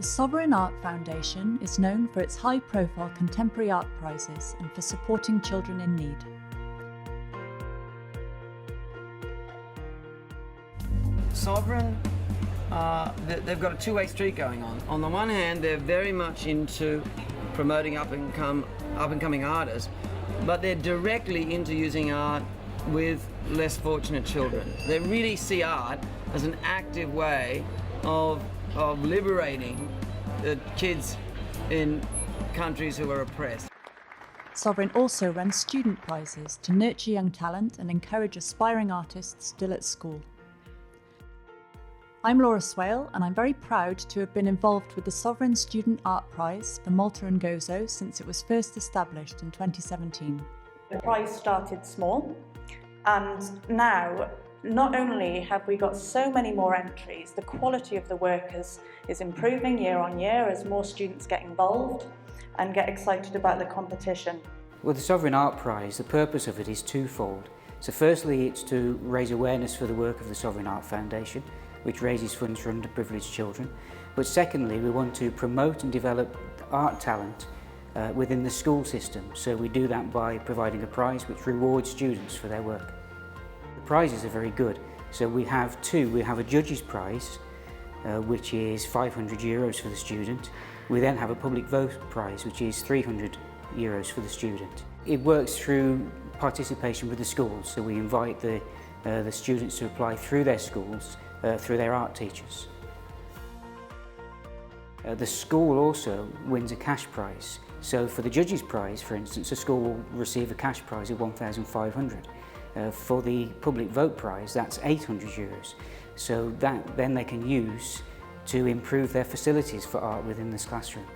Sovereign Art Foundation is known for its high-profile contemporary art prizes and for supporting children in need. Sovereign, they've got a two-way street going on. On the one hand, they're very much into promoting up-and-coming artists, but they're directly into using art with less fortunate children. They really see art as an active way of liberating the kids in countries who are oppressed. Sovereign also runs student prizes to nurture young talent and encourage aspiring artists still at school. I'm Laura Swale, and I'm very proud to have been involved with the Sovereign Student Art Prize for Malta and Gozo since it was first established in 2017. The prize started small, and now not only have we got so many more entries, the quality of the work is improving year on year as more students get involved and get excited about the competition. Well, the Sovereign Art Prize, the purpose of it is twofold. So firstly, it's to raise awareness for the work of the Sovereign Art Foundation, which raises funds for underprivileged children. But secondly, we want to promote and develop art talent within the school system. So we do that by providing a prize which rewards students for their work. The prizes are very good. So we have two. We have a judge's prize, which is €500 for the student. We then have a public vote prize, which is €300 for the student. It works through participation with the schools. So we invite the students to apply through their schools, through their art teachers. The school also wins a cash prize. So for the judge's prize, for instance, a school will receive a cash prize of €1,500. For the public vote prize, that's €800. So that then they can use to improve their facilities for art within the classrooms.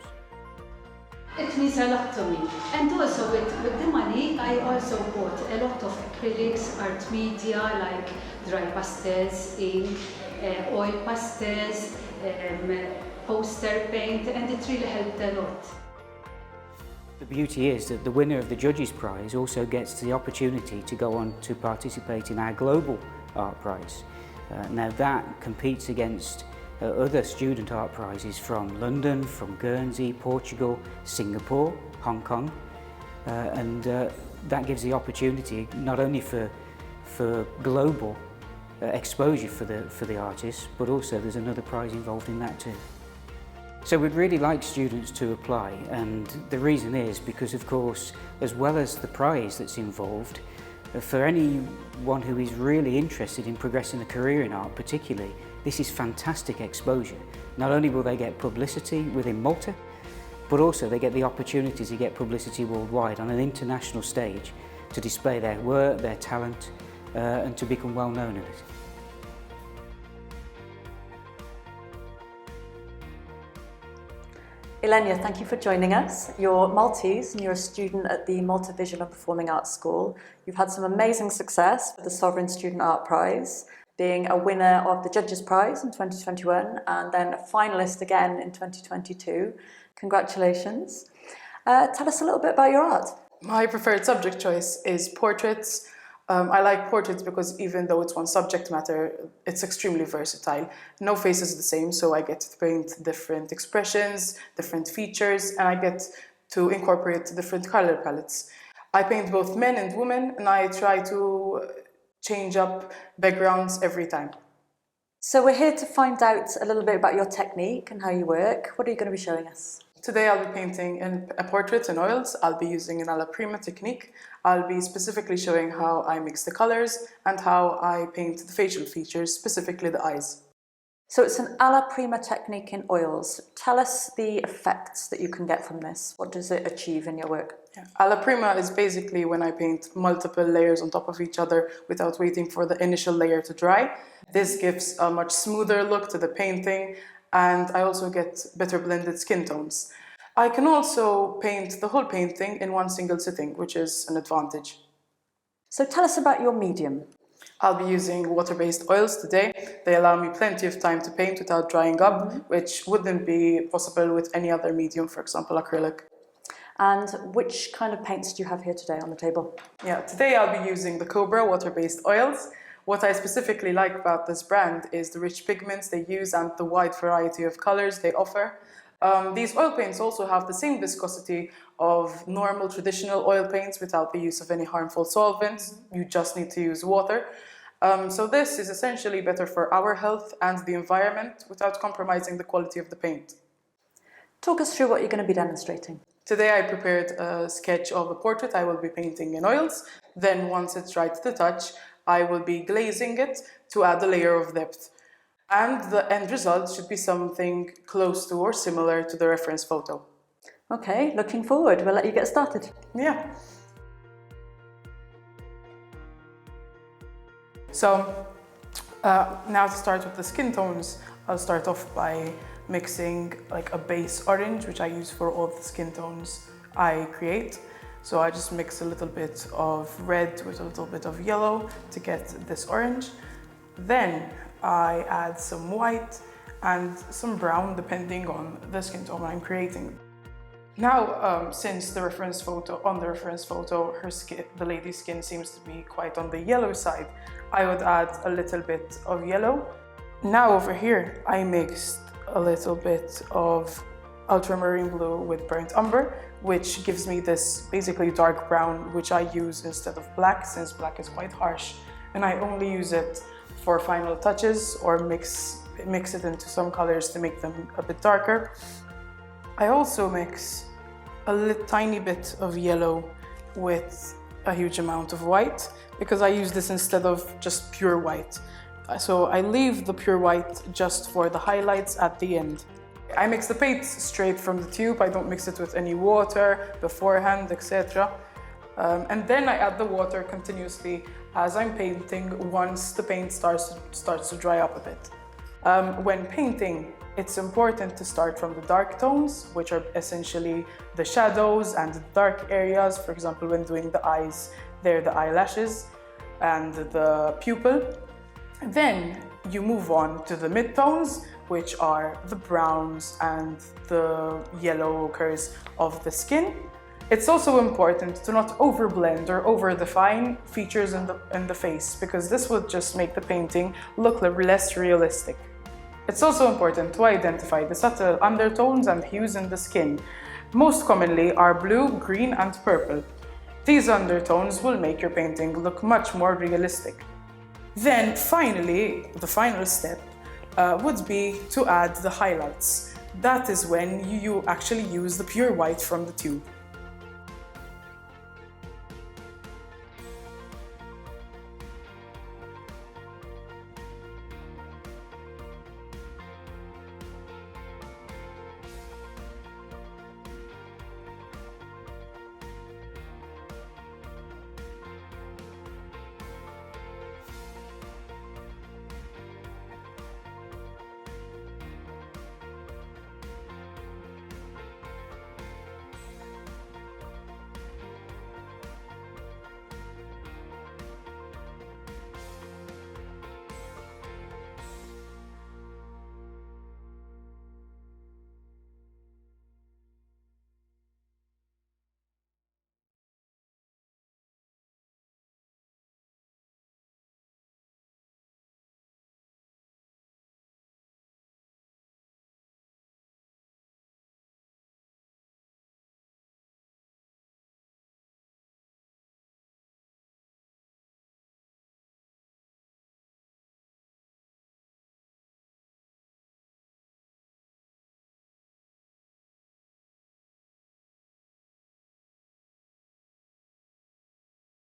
It means a lot to me. And also with the money, I also bought a lot of acrylics, art media like dry pastels, ink, oil pastels, poster paint, and it really helped a lot. The beauty is that the winner of the Judges' Prize also gets the opportunity to go on to participate in our Global Art Prize. Now that competes against other student art prizes from London, from Guernsey, Portugal, Singapore, Hong Kong, and that gives the opportunity not only for global exposure for the artists, but also there's another prize involved in that too. So we'd really like students to apply, and the reason is because, of course, as well as the prize that's involved, for anyone who is really interested in progressing a career in art particularly, this is fantastic exposure. Not only will they get publicity within Malta, but also they get the opportunity to get publicity worldwide on an international stage to display their work, their talent, and to become well known in it. Ylenia, thank you for joining us. You're Maltese and you're a student at the Malta Visual and Performing Arts School. You've had some amazing success with the Sovereign Student Art Prize, being a winner of the Judges' Prize in 2021 and then a finalist again in 2022. Congratulations. Tell us a little bit about your art. My preferred subject choice is portraits. I like portraits because even though it's one subject matter, it's extremely versatile. No face is the same, so I get to paint different expressions, different features, and I get to incorporate different color palettes. I paint both men and women, and I try to change up backgrounds every time. So we're here to find out a little bit about your technique and how you work. What are you going to be showing us? Today I'll be painting a portrait in oils. I'll be using an alla prima technique. I'll be specifically showing how I mix the colors and how I paint the facial features, specifically the eyes. So it's an alla prima technique in oils. Tell us the effects that you can get from this. What does it achieve in your work? Yeah. Alla prima is basically when I paint multiple layers on top of each other without waiting for the initial layer to dry. This gives a much smoother look to the painting, and I also get better blended skin tones. I can also paint the whole painting in one single sitting, which is an advantage. So tell us about your medium. I'll be using water-based oils today. They allow me plenty of time to paint without drying up, which wouldn't be possible with any other medium, for example, acrylic. And which kind of paints do you have here today on the table? Yeah, today I'll be using the Cobra water-based oils. What I specifically like about this brand is the rich pigments they use and the wide variety of colors they offer. These oil paints also have the same viscosity of normal traditional oil paints without the use of any harmful solvents. You just need to use water. So this is essentially better for our health and the environment without compromising the quality of the paint. Talk us through what you're going to be demonstrating. Today I prepared a sketch of a portrait I will be painting in oils. Then once it's right to the touch, I will be glazing it to add a layer of depth. And the end result should be something close to or similar to the reference photo. Okay, looking forward. We'll let you get started. Yeah. So now to start with the skin tones, I'll start off by mixing like a base orange, which I use for all the skin tones I create. So I just mix a little bit of red with a little bit of yellow to get this orange. Then I add some white and some brown depending on the skin tone I'm creating. Now, since the reference photo, the lady's skin seems to be quite on the yellow side, I would add a little bit of yellow. Now over here, I mixed a little bit of ultramarine blue with burnt umber, which gives me this basically dark brown, which I use instead of black, since black is quite harsh. And I only use it for final touches or mix it into some colors to make them a bit darker. I also mix a tiny bit of yellow with a huge amount of white, because I use this instead of just pure white. So I leave the pure white just for the highlights at the end. I mix the paint straight from the tube. I don't mix it with any water beforehand, etc. And then I add the water continuously as I'm painting once the paint starts to dry up a bit. When painting, it's important to start from the dark tones, which are essentially the shadows and the dark areas. For example, when doing the eyes, they're the eyelashes and the pupil. Then you move on to the midtones, which are the browns and the yellow ochres of the skin. It's also important to not overblend or overdefine features in the face, because this would just make the painting look less realistic. It's also important to identify the subtle undertones and hues in the skin. Most commonly are blue, green, and purple. These undertones will make your painting look much more realistic. Then finally, the final step would be to add the highlights. That is when you actually use the pure white from the tube.